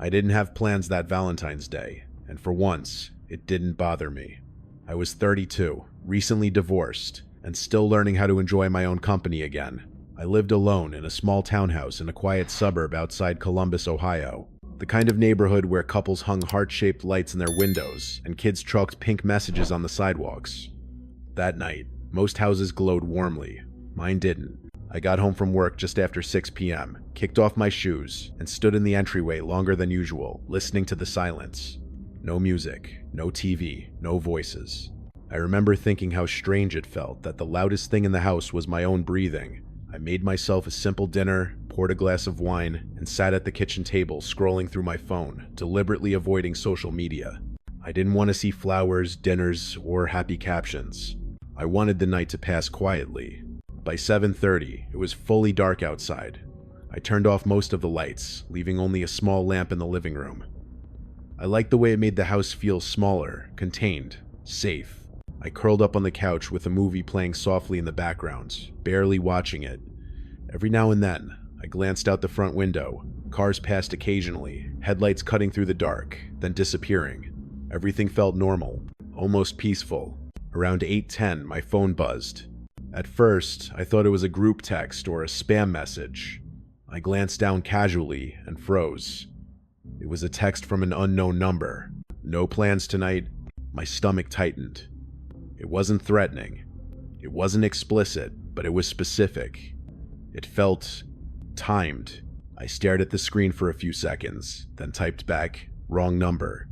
I didn't have plans that Valentine's Day, and for once, it didn't bother me. I was 32, recently divorced, and still learning how to enjoy my own company again. I lived alone in a small townhouse in a quiet suburb outside Columbus, Ohio. The kind of neighborhood where couples hung heart-shaped lights in their windows and kids chalked pink messages on the sidewalks. That night, most houses glowed warmly. Mine didn't. I got home from work just after 6 p.m., kicked off my shoes, and stood in the entryway longer than usual, listening to the silence. No music, no TV, no voices. I remember thinking how strange it felt that the loudest thing in the house was my own breathing. I made myself a simple dinner, poured a glass of wine, and sat at the kitchen table scrolling through my phone, deliberately avoiding social media. I didn't want to see flowers, dinners, or happy captions. I wanted the night to pass quietly. By 7:30, it was fully dark outside. I turned off most of the lights, leaving only a small lamp in the living room. I liked the way it made the house feel smaller, contained, safe. I curled up on the couch with a movie playing softly in the background, barely watching it. Every now and then, I glanced out the front window. Cars passed occasionally, headlights cutting through the dark, then disappearing. Everything felt normal, almost peaceful. Around 8:10, my phone buzzed. At first, I thought it was a group text or a spam message. I glanced down casually and froze. It was a text from an unknown number. No plans tonight. My stomach tightened. It wasn't threatening. It wasn't explicit, but it was specific. It felt timed. I stared at the screen for a few seconds, then typed back, "Wrong number."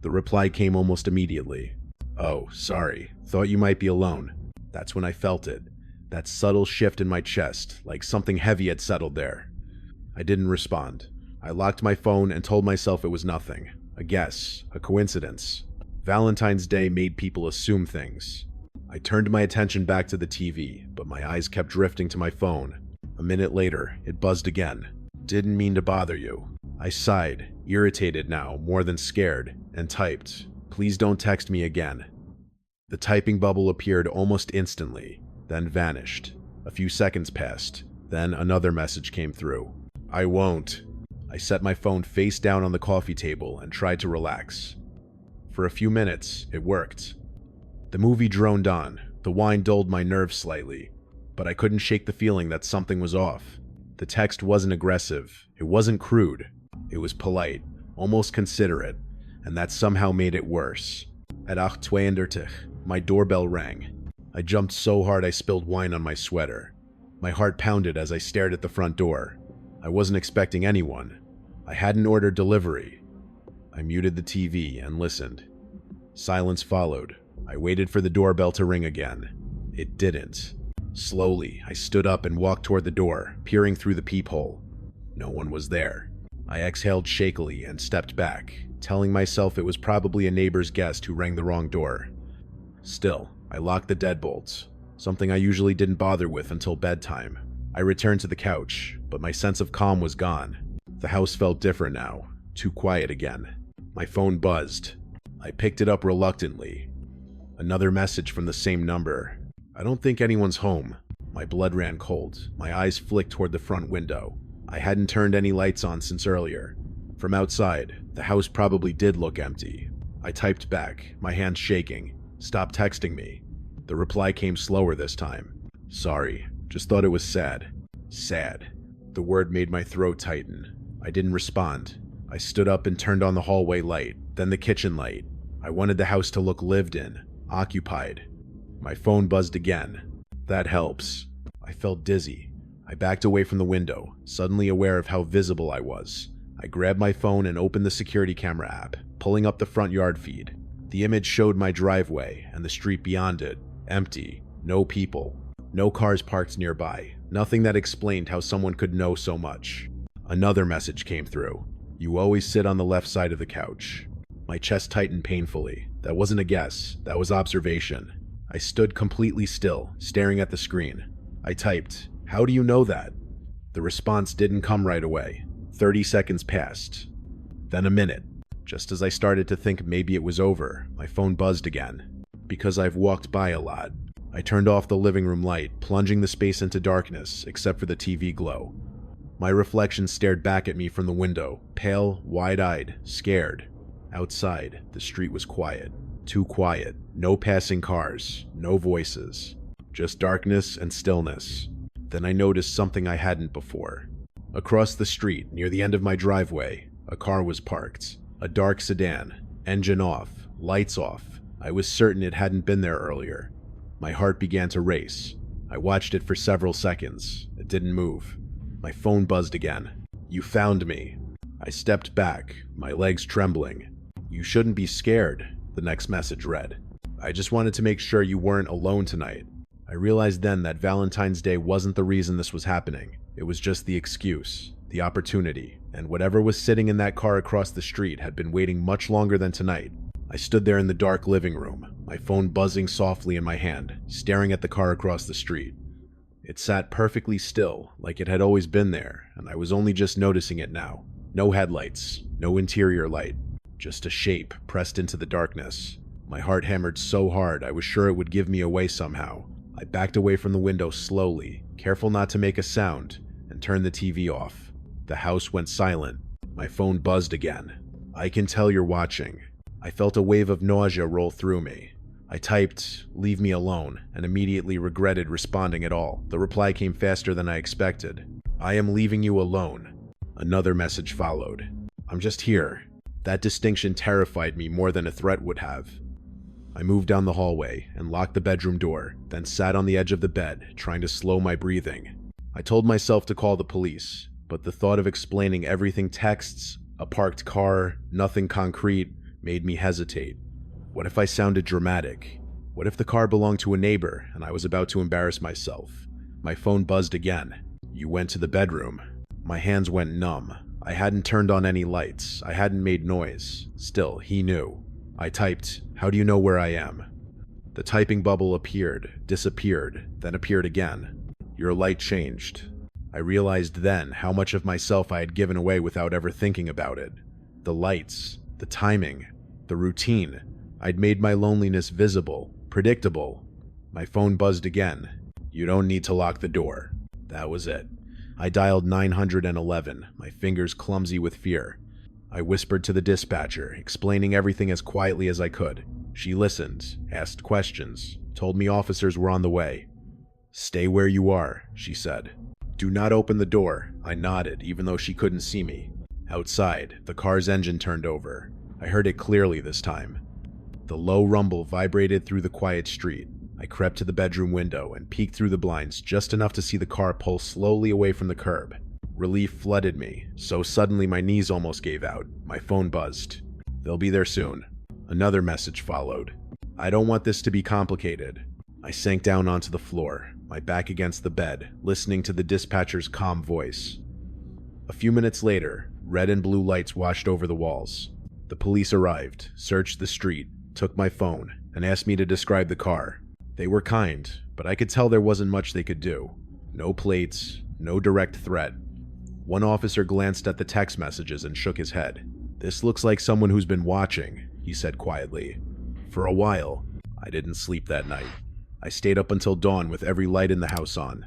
The reply came almost immediately. "Oh, sorry. Thought you might be alone." That's when I felt it. That subtle shift in my chest, like something heavy had settled there. I didn't respond. I locked my phone and told myself it was nothing. A guess, a coincidence. Valentine's Day made people assume things. I turned my attention back to the TV, but my eyes kept drifting to my phone. A minute later, it buzzed again. "Didn't mean to bother you." I sighed, irritated now, more than scared, and typed, "Please don't text me again." The typing bubble appeared almost instantly, then vanished. A few seconds passed, then another message came through. "I won't." I set my phone face down on the coffee table and tried to relax. For a few minutes, it worked. The movie droned on. The wine dulled my nerves slightly, but I couldn't shake the feeling that something was off. The text wasn't aggressive. It wasn't crude. It was polite, almost considerate, and that somehow made it worse. At 8:32, my doorbell rang. I jumped so hard I spilled wine on my sweater. My heart pounded as I stared at the front door. I wasn't expecting anyone. I hadn't ordered delivery. I muted the TV and listened. Silence followed. I waited for the doorbell to ring again. It didn't. Slowly, I stood up and walked toward the door, peering through the peephole. No one was there. I exhaled shakily and stepped back, telling myself it was probably a neighbor's guest who rang the wrong door. Still, I locked the deadbolts, something I usually didn't bother with until bedtime. I returned to the couch, but my sense of calm was gone. The house felt different now, too quiet again. My phone buzzed. I picked it up reluctantly. Another message from the same number. "I don't think anyone's home." My blood ran cold. My eyes flicked toward the front window. I hadn't turned any lights on since earlier. From outside, the house probably did look empty. I typed back, my hands shaking. "Stop texting me." The reply came slower this time. "Sorry, just thought it was sad." Sad. The word made my throat tighten. I didn't respond. I stood up and turned on the hallway light, then the kitchen light. I wanted the house to look lived in, occupied. My phone buzzed again. That helps. I felt dizzy. I backed away from the window, suddenly aware of how visible I was. I grabbed my phone and opened the security camera app, pulling up the front yard feed. The image showed my driveway and the street beyond it, empty, no people, no cars parked nearby, nothing that explained how someone could know so much. Another message came through. "You always sit on the left side of the couch." My chest tightened painfully. That wasn't a guess, that was observation. I stood completely still, staring at the screen. I typed, "How do you know that?" The response didn't come right away. 30 seconds passed. Then a minute. Just as I started to think maybe it was over, my phone buzzed again. Because I've walked by a lot. I turned off the living room light, plunging the space into darkness except for the TV glow. My reflection stared back at me from the window, pale, wide-eyed, scared. Outside, the street was quiet. Too quiet. No passing cars. No voices. Just darkness and stillness. Then I noticed something I hadn't before. Across the street, near the end of my driveway, a car was parked. A dark sedan. Engine off. Lights off. I was certain it hadn't been there earlier. My heart began to race. I watched it for several seconds. It didn't move. My phone buzzed again. "You found me." I stepped back, my legs trembling. "You shouldn't be scared," the next message read. "I just wanted to make sure you weren't alone tonight." I realized then that Valentine's Day wasn't the reason this was happening. It was just the excuse, the opportunity, and whatever was sitting in that car across the street had been waiting much longer than tonight. I stood there in the dark living room, my phone buzzing softly in my hand, staring at the car across the street. It sat perfectly still, like it had always been there, and I was only just noticing it now. No headlights, no interior light, just a shape pressed into the darkness. My heart hammered so hard I was sure it would give me away somehow. I backed away from the window slowly, careful not to make a sound, and turned the TV off. The house went silent. My phone buzzed again. "I can tell you're watching." I felt a wave of nausea roll through me. I typed, "Leave me alone," and immediately regretted responding at all. The reply came faster than I expected. "I am leaving you alone." Another message followed. "I'm just here." That distinction terrified me more than a threat would have. I moved down the hallway and locked the bedroom door, then sat on the edge of the bed, trying to slow my breathing. I told myself to call the police, but the thought of explaining everything texts, a parked car, nothing concrete, made me hesitate. What if I sounded dramatic? What if the car belonged to a neighbor and I was about to embarrass myself? My phone buzzed again. "You went to the bedroom." My hands went numb. I hadn't turned on any lights. I hadn't made noise. Still, he knew. I typed, "How do you know where I am?" The typing bubble appeared, disappeared, then appeared again. "Your light changed." I realized then how much of myself I had given away without ever thinking about it. The lights, the timing, the routine. I'd made my loneliness visible, predictable. My phone buzzed again. "You don't need to lock the door." That was it. I dialed 911, my fingers clumsy with fear. I whispered to the dispatcher, explaining everything as quietly as I could. She listened, asked questions, told me officers were on the way. "Stay where you are," she said. "Do not open the door." I nodded, even though she couldn't see me. Outside, the car's engine turned over. I heard it clearly this time. The low rumble vibrated through the quiet street. I crept to the bedroom window and peeked through the blinds just enough to see the car pull slowly away from the curb. Relief flooded me, so suddenly my knees almost gave out. My phone buzzed. "They'll be there soon." Another message followed. "I don't want this to be complicated." I sank down onto the floor, my back against the bed, listening to the dispatcher's calm voice. A few minutes later, red and blue lights washed over the walls. The police arrived, searched the street, took my phone, and asked me to describe the car. They were kind, but I could tell there wasn't much they could do. No plates, no direct threat. One officer glanced at the text messages and shook his head. "This looks like someone who's been watching," he said quietly. For a while, I didn't sleep that night. I stayed up until dawn with every light in the house on.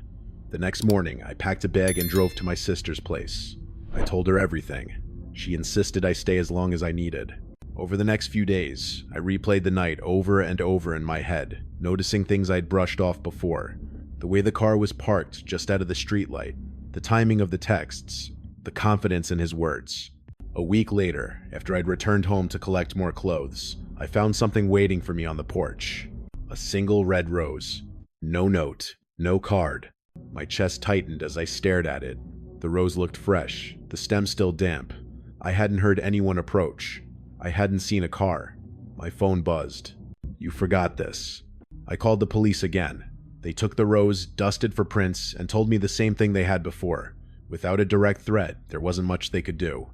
The next morning, I packed a bag and drove to my sister's place. I told her everything. She insisted I stay as long as I needed. Over the next few days, I replayed the night over and over in my head, noticing things I'd brushed off before. The way the car was parked just out of the streetlight, the timing of the texts, the confidence in his words. A week later, after I'd returned home to collect more clothes, I found something waiting for me on the porch. A single red rose. No note, no card. My chest tightened as I stared at it. The rose looked fresh, the stem still damp. I hadn't heard anyone approach. I hadn't seen a car. My phone buzzed. "You forgot this." I called the police again. They took the rose, dusted for prints, and told me the same thing they had before. Without a direct threat, there wasn't much they could do.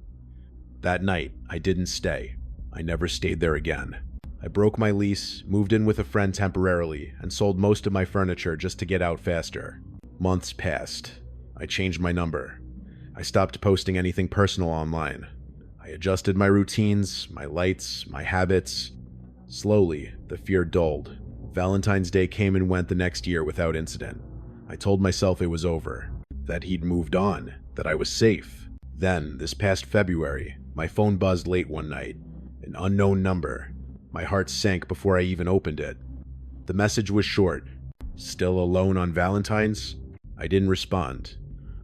That night, I didn't stay. I never stayed there again. I broke my lease, moved in with a friend temporarily, and sold most of my furniture just to get out faster. Months passed. I changed my number. I stopped posting anything personal online. I adjusted my routines, my lights, my habits. Slowly, the fear dulled. Valentine's Day came and went the next year without incident. I told myself it was over, that he'd moved on, that I was safe. Then, this past February, my phone buzzed late one night. An unknown number. My heart sank before I even opened it. The message was short. "Still alone on Valentine's?" I didn't respond.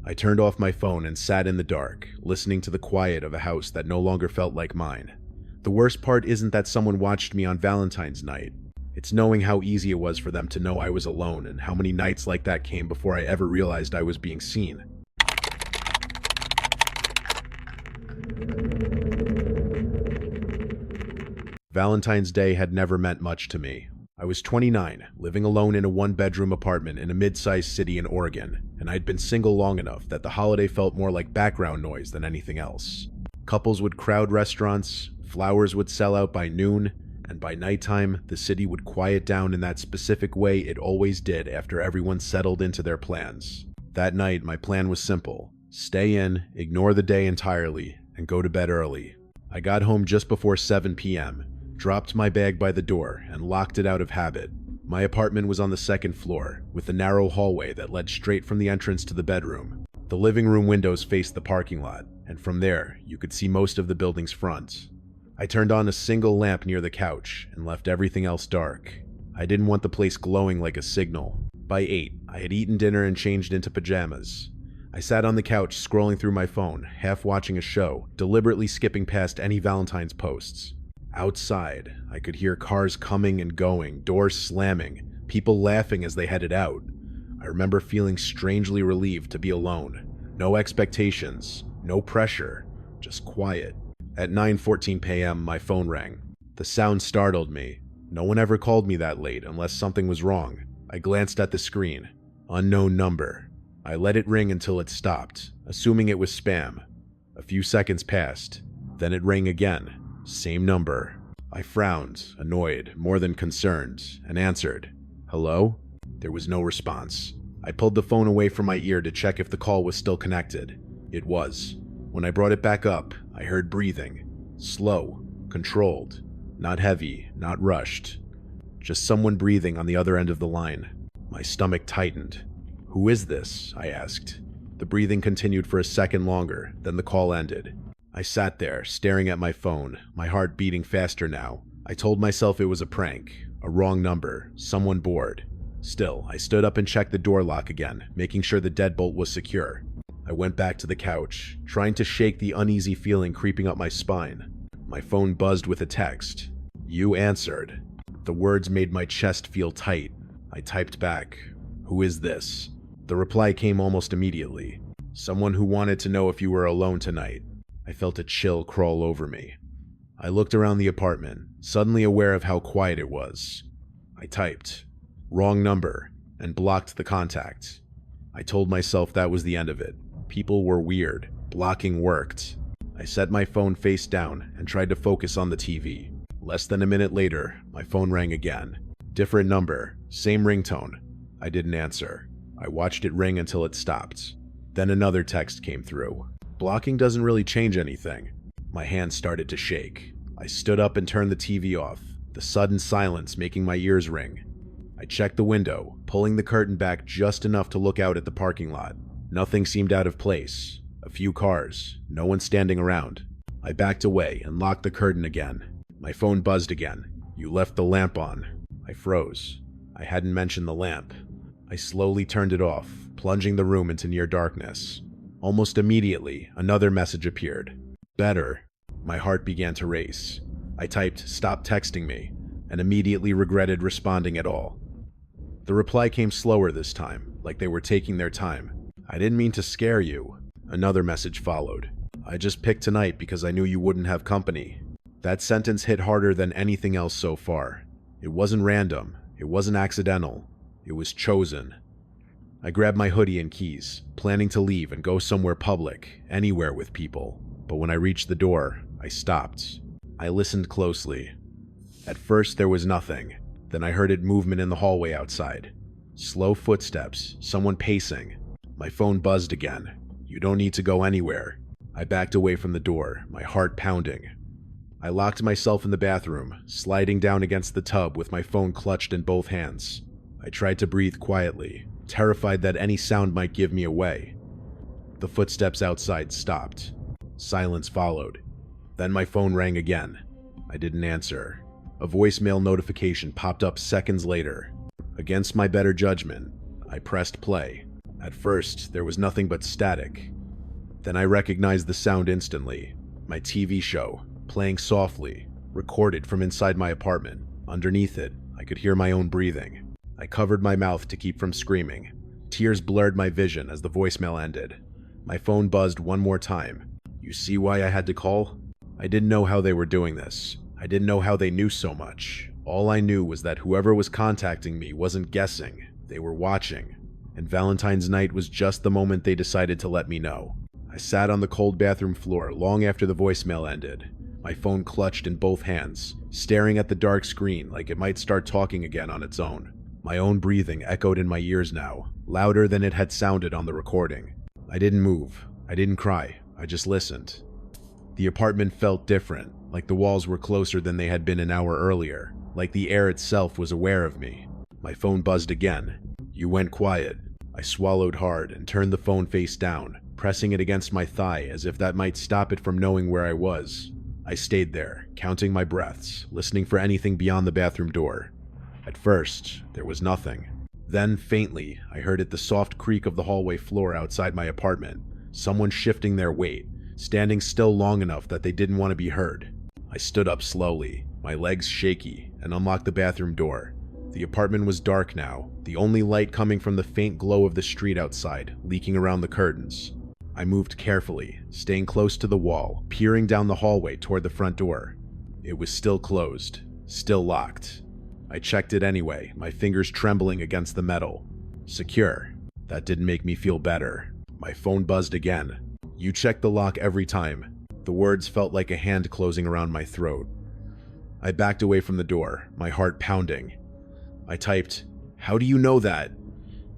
I turned off my phone and sat in the dark, listening to the quiet of a house that no longer felt like mine. The worst part isn't that someone watched me on Valentine's night. It's knowing how easy it was for them to know I was alone and how many nights like that came before I ever realized I was being seen. Valentine's Day had never meant much to me. I was 29, living alone in a one-bedroom apartment in a mid-sized city in Oregon, and I'd been single long enough that the holiday felt more like background noise than anything else. Couples would crowd restaurants, flowers would sell out by noon, and by nighttime, the city would quiet down in that specific way it always did after everyone settled into their plans. That night, my plan was simple. Stay in, ignore the day entirely, and go to bed early. I got home just before 7 p.m., dropped my bag by the door, and locked it out of habit. My apartment was on the second floor, with a narrow hallway that led straight from the entrance to the bedroom. The living room windows faced the parking lot, and from there, you could see most of the building's front. I turned on a single lamp near the couch and left everything else dark. I didn't want the place glowing like a signal. By 8, I had eaten dinner and changed into pajamas. I sat on the couch scrolling through my phone, half watching a show, deliberately skipping past any Valentine's posts. Outside, I could hear cars coming and going, doors slamming, people laughing as they headed out. I remember feeling strangely relieved to be alone. No expectations, no pressure, just quiet. At 9:14 p.m., my phone rang. The sound startled me. No one ever called me that late unless something was wrong. I glanced at the screen. Unknown number. I let it ring until it stopped, assuming it was spam. A few seconds passed. Then it rang again. Same number. I frowned, annoyed, more than concerned, and answered. "Hello?" There was no response. I pulled the phone away from my ear to check if the call was still connected. It was. When I brought it back up, I heard breathing. Slow, controlled, not heavy, not rushed. Just someone breathing on the other end of the line. My stomach tightened. "Who is this?" I asked. The breathing continued for a second longer, then the call ended. I sat there, staring at my phone, my heart beating faster now. I told myself it was a prank, a wrong number, someone bored. Still, I stood up and checked the door lock again, making sure the deadbolt was secure. I went back to the couch, trying to shake the uneasy feeling creeping up my spine. My phone buzzed with a text. "You answered." The words made my chest feel tight. I typed back, "Who is this?" The reply came almost immediately. "Someone who wanted to know if you were alone tonight." I felt a chill crawl over me. I looked around the apartment, suddenly aware of how quiet it was. I typed, "Wrong number," and blocked the contact. I told myself that was the end of it. People were weird. Blocking worked. I set my phone face down and tried to focus on the TV. Less than a minute later, my phone rang again. Different number, same ringtone. I didn't answer. I watched it ring until it stopped. Then another text came through. Blocking doesn't really change anything. My hands started to shake. I stood up and turned the TV off, the sudden silence making my ears ring. I checked the window, pulling the curtain back just enough to look out at the parking lot. Nothing seemed out of place. A few cars, no one standing around. I backed away and locked the curtain again. My phone buzzed again. "You left the lamp on." I froze. I hadn't mentioned the lamp. I slowly turned it off, plunging the room into near darkness. Almost immediately, another message appeared. "Better." My heart began to race. I typed, "Stop texting me," and immediately regretted responding at all. The reply came slower this time, like they were taking their time. "I didn't mean to scare you." Another message followed. "I just picked tonight because I knew you wouldn't have company." That sentence hit harder than anything else so far. It wasn't random. It wasn't accidental. It was chosen. I grabbed my hoodie and keys, planning to leave and go somewhere public, anywhere with people. But when I reached the door, I stopped. I listened closely. At first, there was nothing. Then I heard movement in the hallway outside. Slow footsteps, someone pacing. My phone buzzed again. "You don't need to go anywhere." I backed away from the door, my heart pounding. I locked myself in the bathroom, sliding down against the tub with my phone clutched in both hands. I tried to breathe quietly, terrified that any sound might give me away. The footsteps outside stopped. Silence followed. Then my phone rang again. I didn't answer. A voicemail notification popped up seconds later. Against my better judgment, I pressed play. At first, there was nothing but static. Then I recognized the sound instantly. My TV show, playing softly, recorded from inside my apartment. Underneath it, I could hear my own breathing. I covered my mouth to keep from screaming. Tears blurred my vision as the voicemail ended. My phone buzzed one more time. You see why I had to call? I didn't know how they were doing this. I didn't know how they knew so much. All I knew was that whoever was contacting me wasn't guessing. They were watching. And Valentine's night was just the moment they decided to let me know. I sat on the cold bathroom floor long after the voicemail ended, my phone clutched in both hands, staring at the dark screen like it might start talking again on its own. My own breathing echoed in my ears now, louder than it had sounded on the recording. I didn't move. I didn't cry. I just listened. The apartment felt different, like the walls were closer than they had been an hour earlier, like the air itself was aware of me. My phone buzzed again. You went quiet. I swallowed hard and turned the phone face down, pressing it against my thigh as if that might stop it from knowing where I was. I stayed there, counting my breaths, listening for anything beyond the bathroom door. At first, there was nothing. Then, faintly, I heard the soft creak of the hallway floor outside my apartment, someone shifting their weight, standing still long enough that they didn't want to be heard. I stood up slowly, my legs shaky, and unlocked the bathroom door. The apartment was dark now, the only light coming from the faint glow of the street outside, leaking around the curtains. I moved carefully, staying close to the wall, peering down the hallway toward the front door. It was still closed, still locked. I checked it anyway, my fingers trembling against the metal. Secure. That didn't make me feel better. My phone buzzed again. You check the lock every time. The words felt like a hand closing around my throat. I backed away from the door, my heart pounding. I typed, "How do you know that?"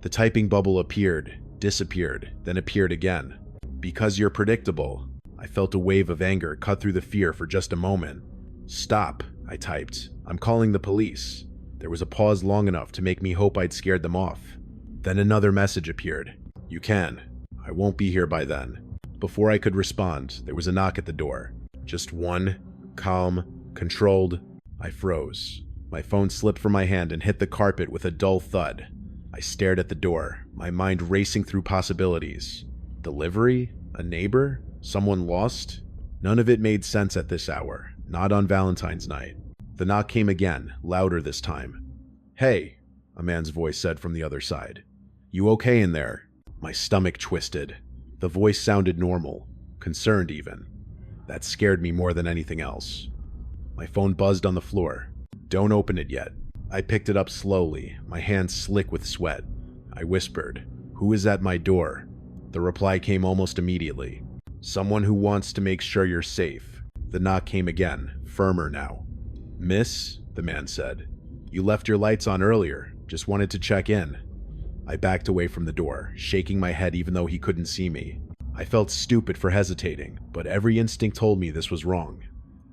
The typing bubble appeared, disappeared, then appeared again. "Because you're predictable." I felt a wave of anger cut through the fear for just a moment. "Stop," I typed. "I'm calling the police." There was a pause long enough to make me hope I'd scared them off. Then another message appeared. "You can. I won't be here by then." Before I could respond, there was a knock at the door. Just one, calm, controlled. I froze. My phone slipped from my hand and hit the carpet with a dull thud. I stared at the door, my mind racing through possibilities. Delivery? A neighbor? Someone lost? None of it made sense at this hour, not on Valentine's night. The knock came again, louder this time. "Hey," a man's voice said from the other side. "You okay in there?" My stomach twisted. The voice sounded normal, concerned even. That scared me more than anything else. My phone buzzed on the floor. "Don't open it yet." I picked it up slowly, my hands slick with sweat. I whispered, "Who is at my door?" The reply came almost immediately. "Someone who wants to make sure you're safe." The knock came again, firmer now. "Miss," the man said, "you left your lights on earlier. Just wanted to check in." I backed away from the door, shaking my head even though he couldn't see me. I felt stupid for hesitating, but every instinct told me this was wrong.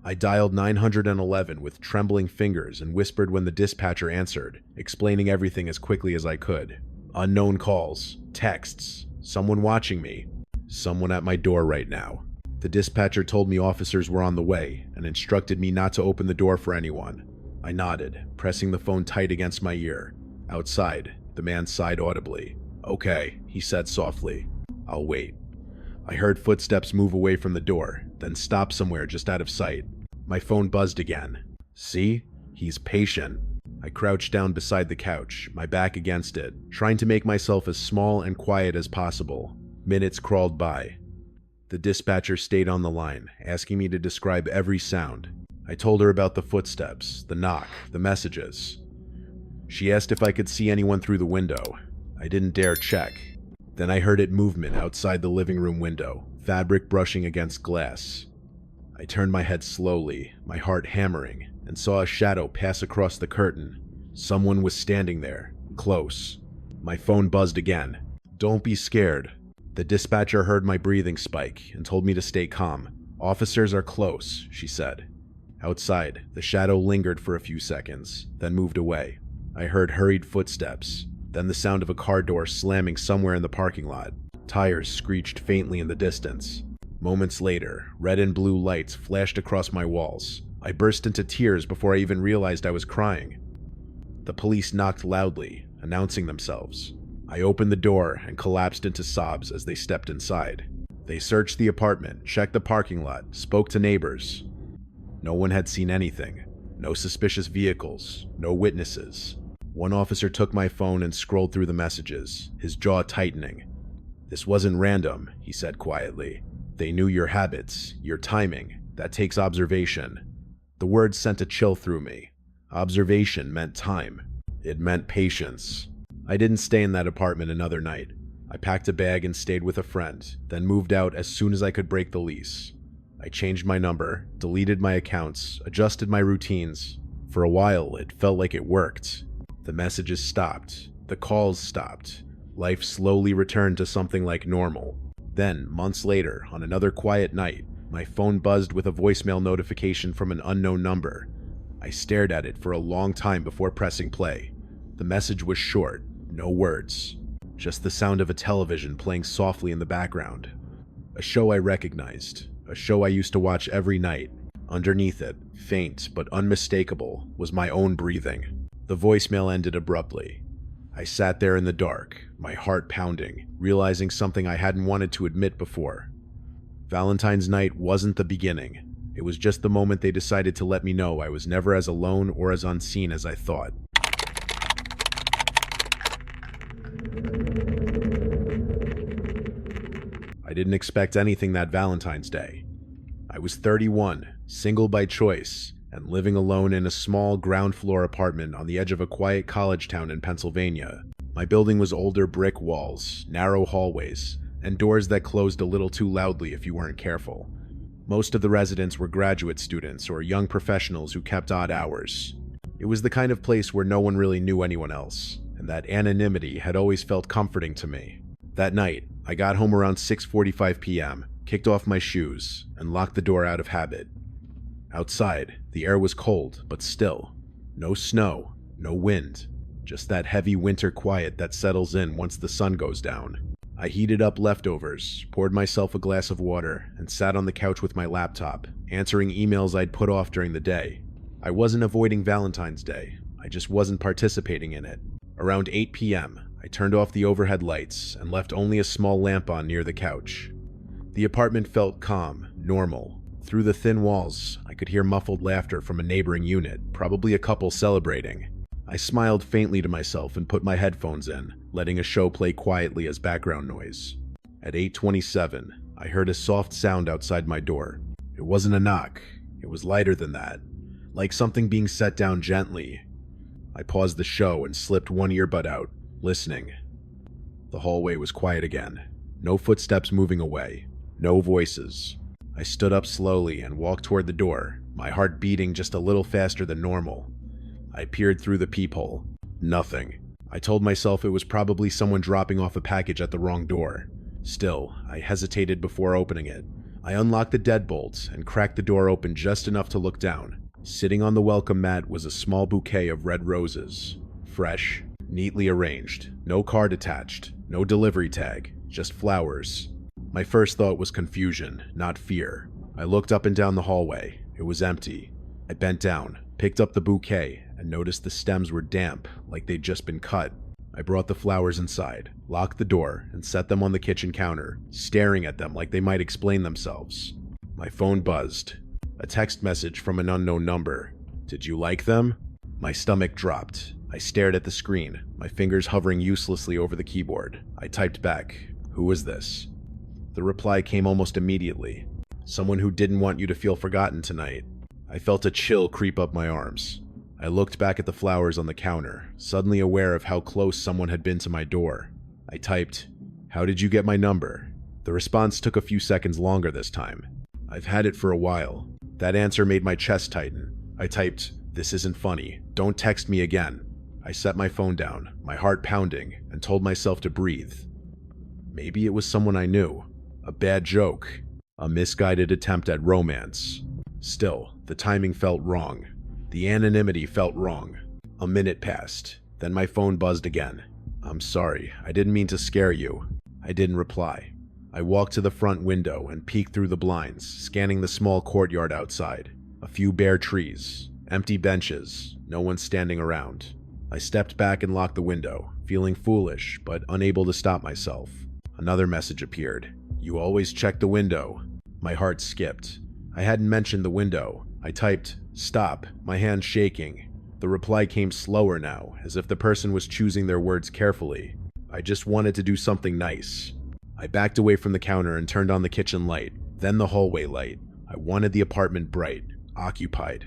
I dialed 911 with trembling fingers and whispered when the dispatcher answered, explaining everything as quickly as I could. Unknown calls, texts, someone watching me, someone at my door right now. The dispatcher told me officers were on the way and instructed me not to open the door for anyone. I nodded, pressing the phone tight against my ear. Outside, the man sighed audibly. "Okay," he said softly. "I'll wait." I heard footsteps move away from the door, then stop somewhere just out of sight. My phone buzzed again. "See? He's patient." I crouched down beside the couch, my back against it, trying to make myself as small and quiet as possible. Minutes crawled by. The dispatcher stayed on the line, asking me to describe every sound. I told her about the footsteps, the knock, the messages. She asked if I could see anyone through the window. I didn't dare check. Then I heard movement outside the living room window, fabric brushing against glass. I turned my head slowly, my heart hammering, and saw a shadow pass across the curtain. Someone was standing there, close. My phone buzzed again. "Don't be scared." The dispatcher heard my breathing spike and told me to stay calm. "Officers are close," she said. Outside, the shadow lingered for a few seconds, then moved away. I heard hurried footsteps, then the sound of a car door slamming somewhere in the parking lot. Tires screeched faintly in the distance. Moments later, red and blue lights flashed across my walls. I burst into tears before I even realized I was crying. The police knocked loudly, announcing themselves. I opened the door and collapsed into sobs as they stepped inside. They searched the apartment, checked the parking lot, spoke to neighbors. No one had seen anything. No suspicious vehicles, no witnesses. One officer took my phone and scrolled through the messages, his jaw tightening. "This wasn't random," he said quietly. "They knew your habits, your timing. That takes observation." The words sent a chill through me. Observation meant time. It meant patience. I didn't stay in that apartment another night. I packed a bag and stayed with a friend, then moved out as soon as I could break the lease. I changed my number, deleted my accounts, adjusted my routines. For a while, it felt like it worked. The messages stopped. The calls stopped. Life slowly returned to something like normal. Then, months later, on another quiet night, my phone buzzed with a voicemail notification from an unknown number. I stared at it for a long time before pressing play. The message was short, no words. Just the sound of a television playing softly in the background. A show I recognized, a show I used to watch every night. Underneath it, faint but unmistakable, was my own breathing. The voicemail ended abruptly. I sat there in the dark, my heart pounding, realizing something I hadn't wanted to admit before. Valentine's night wasn't the beginning. It was just the moment they decided to let me know I was never as alone or as unseen as I thought. I didn't expect anything that Valentine's Day. I was 31, single by choice, and living alone in a small ground-floor apartment on the edge of a quiet college town in Pennsylvania. My building was older brick walls, narrow hallways, and doors that closed a little too loudly if you weren't careful. Most of the residents were graduate students or young professionals who kept odd hours. It was the kind of place where no one really knew anyone else, and that anonymity had always felt comforting to me. That night, I got home around 6:45 p.m., kicked off my shoes, and locked the door out of habit. Outside, the air was cold, but still. No snow, no wind, just that heavy winter quiet that settles in once the sun goes down. I heated up leftovers, poured myself a glass of water, and sat on the couch with my laptop, answering emails I'd put off during the day. I wasn't avoiding Valentine's Day, I just wasn't participating in it. Around 8 p.m., I turned off the overhead lights and left only a small lamp on near the couch. The apartment felt calm, normal. Through the thin walls, I could hear muffled laughter from a neighboring unit, probably a couple celebrating. I smiled faintly to myself and put my headphones in, letting a show play quietly as background noise. At 8:27, I heard a soft sound outside my door. It wasn't a knock. It was lighter than that, like something being set down gently. I paused the show and slipped one earbud out, listening. The hallway was quiet again. No footsteps moving away. No voices. I stood up slowly and walked toward the door, my heart beating just a little faster than normal. I peered through the peephole. Nothing. I told myself it was probably someone dropping off a package at the wrong door. Still, I hesitated before opening it. I unlocked the deadbolt and cracked the door open just enough to look down. Sitting on the welcome mat was a small bouquet of red roses. Fresh, neatly arranged, no card attached, no delivery tag, just flowers. My first thought was confusion, not fear. I looked up and down the hallway. It was empty. I bent down, picked up the bouquet, and noticed the stems were damp, like they'd just been cut. I brought the flowers inside, locked the door, and set them on the kitchen counter, staring at them like they might explain themselves. My phone buzzed. A text message from an unknown number. "Did you like them?" My stomach dropped. I stared at the screen, my fingers hovering uselessly over the keyboard. I typed back, "Who is this?" The reply came almost immediately. "Someone who didn't want you to feel forgotten tonight." I felt a chill creep up my arms. I looked back at the flowers on the counter, suddenly aware of how close someone had been to my door. I typed, "How did you get my number?" The response took a few seconds longer this time. "I've had it for a while." That answer made my chest tighten. I typed, "This isn't funny. Don't text me again." I set my phone down, my heart pounding, and told myself to breathe. Maybe it was someone I knew. A bad joke. A misguided attempt at romance. Still, the timing felt wrong. The anonymity felt wrong. A minute passed. Then my phone buzzed again. "I'm sorry. I didn't mean to scare you." I didn't reply. I walked to the front window and peeked through the blinds, scanning the small courtyard outside. A few bare trees, empty benches, no one standing around. I stepped back and locked the window, feeling foolish but unable to stop myself. Another message appeared. "You always check the window." My heart skipped. I hadn't mentioned the window. I typed, "Stop," my hand shaking. The reply came slower now, as if the person was choosing their words carefully. I just wanted to do something nice. I backed away from the counter and turned on the kitchen light, then the hallway light. I wanted the apartment bright, occupied.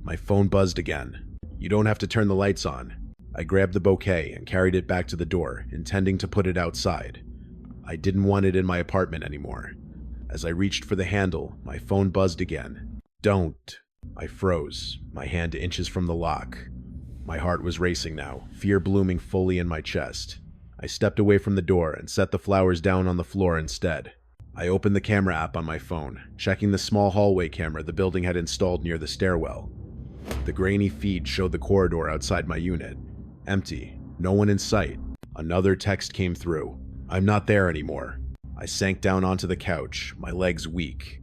My phone buzzed again. "You don't have to turn the lights on." I grabbed the bouquet and carried it back to the door, intending to put it outside. I didn't want it in my apartment anymore. As I reached for the handle, my phone buzzed again. "Don't." I froze, my hand inches from the lock. My heart was racing now, fear blooming fully in my chest. I stepped away from the door and set the flowers down on the floor instead. I opened the camera app on my phone, checking the small hallway camera the building had installed near the stairwell. The grainy feed showed the corridor outside my unit. Empty, no one in sight. Another text came through. "I'm not there anymore." I sank down onto the couch, my legs weak.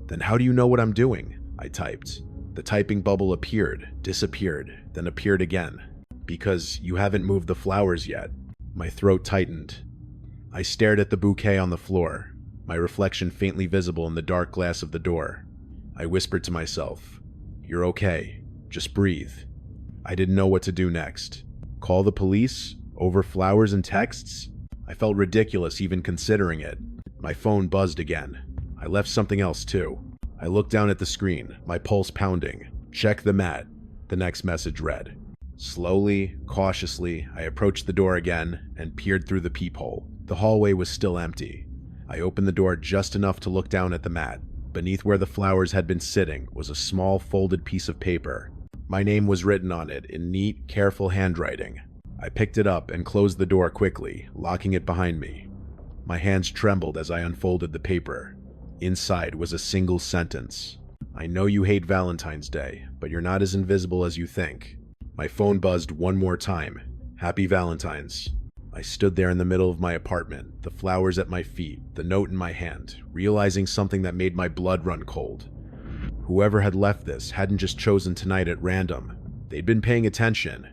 "Then how do you know what I'm doing?" I typed. The typing bubble appeared, disappeared, then appeared again. "Because you haven't moved the flowers yet." My throat tightened. I stared at the bouquet on the floor, my reflection faintly visible in the dark glass of the door. I whispered to myself, "You're okay. Just breathe." I didn't know what to do next. Call the police? Over flowers and texts? I felt ridiculous even considering it. My phone buzzed again. I left something else too. I looked down at the screen, my pulse pounding. "Check the mat," the next message read. Slowly, cautiously, I approached the door again and peered through the peephole. The hallway was still empty. I opened the door just enough to look down at the mat. Beneath where the flowers had been sitting was a small folded piece of paper. My name was written on it in neat, careful handwriting. I picked it up and closed the door quickly, locking it behind me. My hands trembled as I unfolded the paper. Inside was a single sentence. "I know you hate Valentine's Day, but you're not as invisible as you think." My phone buzzed one more time. "Happy Valentine's." I stood there in the middle of my apartment, the flowers at my feet, the note in my hand, realizing something that made my blood run cold. Whoever had left this hadn't just chosen tonight at random. They'd been paying attention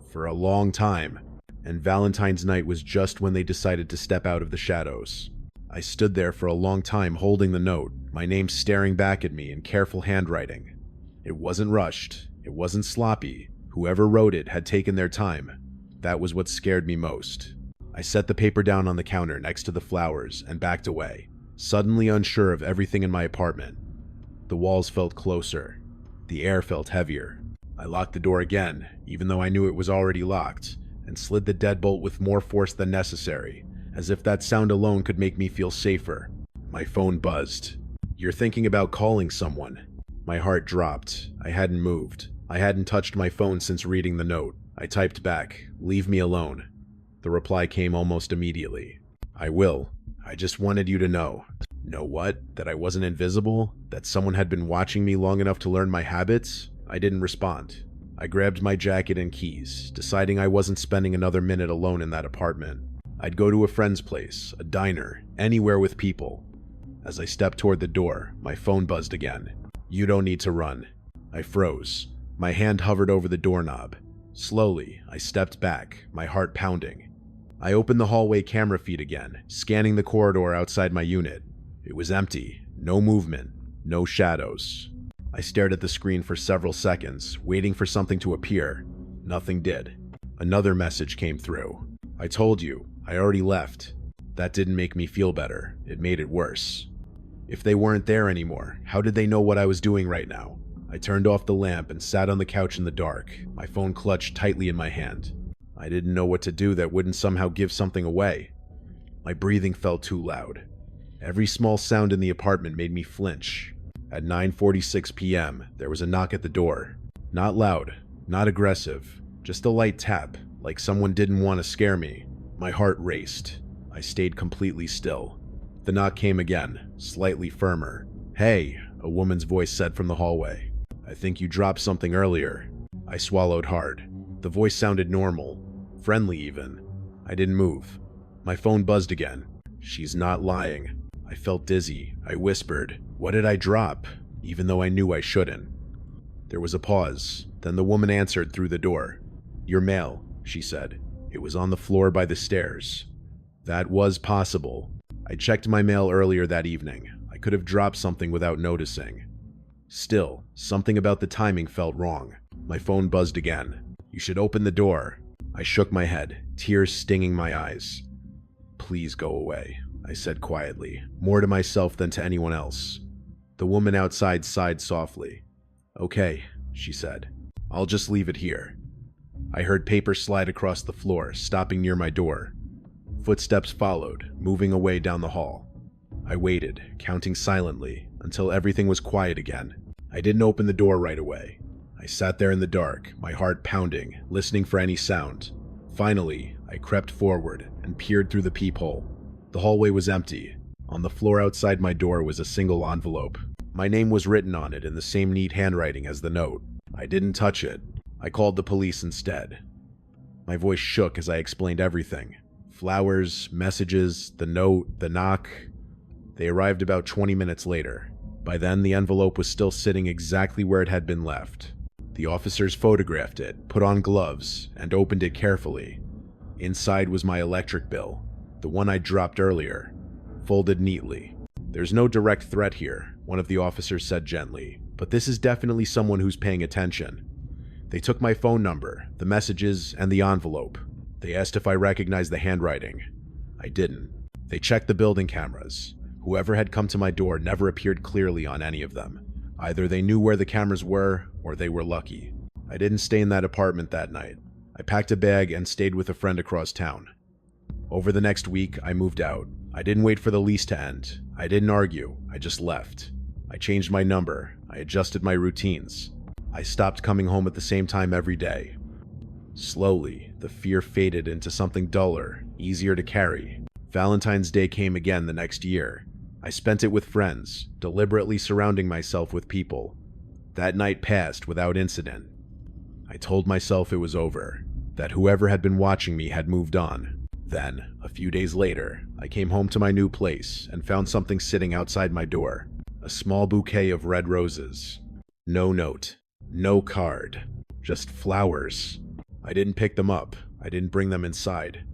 for a long time, and Valentine's night was just when they decided to step out of the shadows. I stood there for a long time holding the note, my name staring back at me in careful handwriting. It wasn't rushed, it wasn't sloppy. Whoever wrote it had taken their time. That was what scared me most. I set the paper down on the counter next to the flowers and backed away, suddenly unsure of everything in my apartment. The walls felt closer. The air felt heavier. I locked the door again, even though I knew it was already locked, and slid the deadbolt with more force than necessary, as if that sound alone could make me feel safer. My phone buzzed. "You're thinking about calling someone." My heart dropped. I hadn't moved. I hadn't touched my phone since reading the note. I typed back, "Leave me alone." The reply came almost immediately. "I will. I just wanted you to know." Know what? That I wasn't invisible? That someone had been watching me long enough to learn my habits? I didn't respond. I grabbed my jacket and keys, deciding I wasn't spending another minute alone in that apartment. I'd go to a friend's place, a diner, anywhere with people. As I stepped toward the door, my phone buzzed again. "You don't need to run." I froze. My hand hovered over the doorknob. Slowly, I stepped back, my heart pounding. I opened the hallway camera feed again, scanning the corridor outside my unit. It was empty, no movement, no shadows. I stared at the screen for several seconds, waiting for something to appear. Nothing did. Another message came through. "I told you, I already left." That didn't make me feel better, it made it worse. If they weren't there anymore, how did they know what I was doing right now? I turned off the lamp and sat on the couch in the dark, my phone clutched tightly in my hand. I didn't know what to do that wouldn't somehow give something away. My breathing felt too loud. Every small sound in the apartment made me flinch. At 9:46 p.m., there was a knock at the door. Not loud, not aggressive, just a light tap, like someone didn't want to scare me. My heart raced. I stayed completely still. The knock came again, slightly firmer. "Hey," a woman's voice said from the hallway. "I think you dropped something earlier." I swallowed hard. The voice sounded normal, friendly even. I didn't move. My phone buzzed again. She's not lying. I felt dizzy. I whispered, "What did I drop?" even though I knew I shouldn't. There was a pause. Then the woman answered through the door. "Your mail," she said. "It was on the floor by the stairs." That was possible. I checked my mail earlier that evening. I could have dropped something without noticing. Still, something about the timing felt wrong. My phone buzzed again. "You should open the door." I shook my head, tears stinging my eyes. "Please go away," I said quietly, more to myself than to anyone else. The woman outside sighed softly. "Okay," she said. "I'll just leave it here." I heard paper slide across the floor, stopping near my door. Footsteps followed, moving away down the hall. I waited, counting silently, until everything was quiet again. I didn't open the door right away. I sat there in the dark, my heart pounding, listening for any sound. Finally, I crept forward and peered through the peephole. The hallway was empty. On the floor outside my door was a single envelope. My name was written on it in the same neat handwriting as the note. I didn't touch it. I called the police instead. My voice shook as I explained everything. Flowers, messages, the note, the knock. They arrived about 20 minutes later. By then, the envelope was still sitting exactly where it had been left. The officers photographed it, put on gloves, and opened it carefully. Inside was my electric bill, the one I dropped earlier, folded neatly. "There's no direct threat here," one of the officers said gently, "but this is definitely someone who's paying attention." They took my phone number, the messages, and the envelope. They asked if I recognized the handwriting. I didn't. They checked the building cameras. Whoever had come to my door never appeared clearly on any of them. Either they knew where the cameras were, or they were lucky. I didn't stay in that apartment that night. I packed a bag and stayed with a friend across town. Over the next week, I moved out. I didn't wait for the lease to end. I didn't argue. I just left. I changed my number. I adjusted my routines. I stopped coming home at the same time every day. Slowly, the fear faded into something duller, easier to carry. Valentine's Day came again the next year. I spent it with friends, deliberately surrounding myself with people. That night passed without incident. I told myself it was over, that whoever had been watching me had moved on. Then, a few days later, I came home to my new place and found something sitting outside my door. A small bouquet of red roses. No note, no card, just flowers. I didn't pick them up. I didn't bring them inside.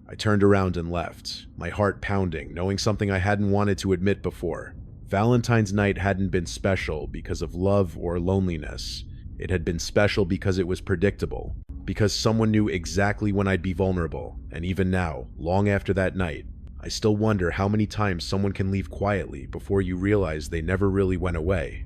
I turned around and left, my heart pounding, knowing something I hadn't wanted to admit before. Valentine's night hadn't been special because of love or loneliness. It had been special because it was predictable, because someone knew exactly when I'd be vulnerable, and even now, long after that night, I still wonder how many times someone can leave quietly before you realize they never really went away.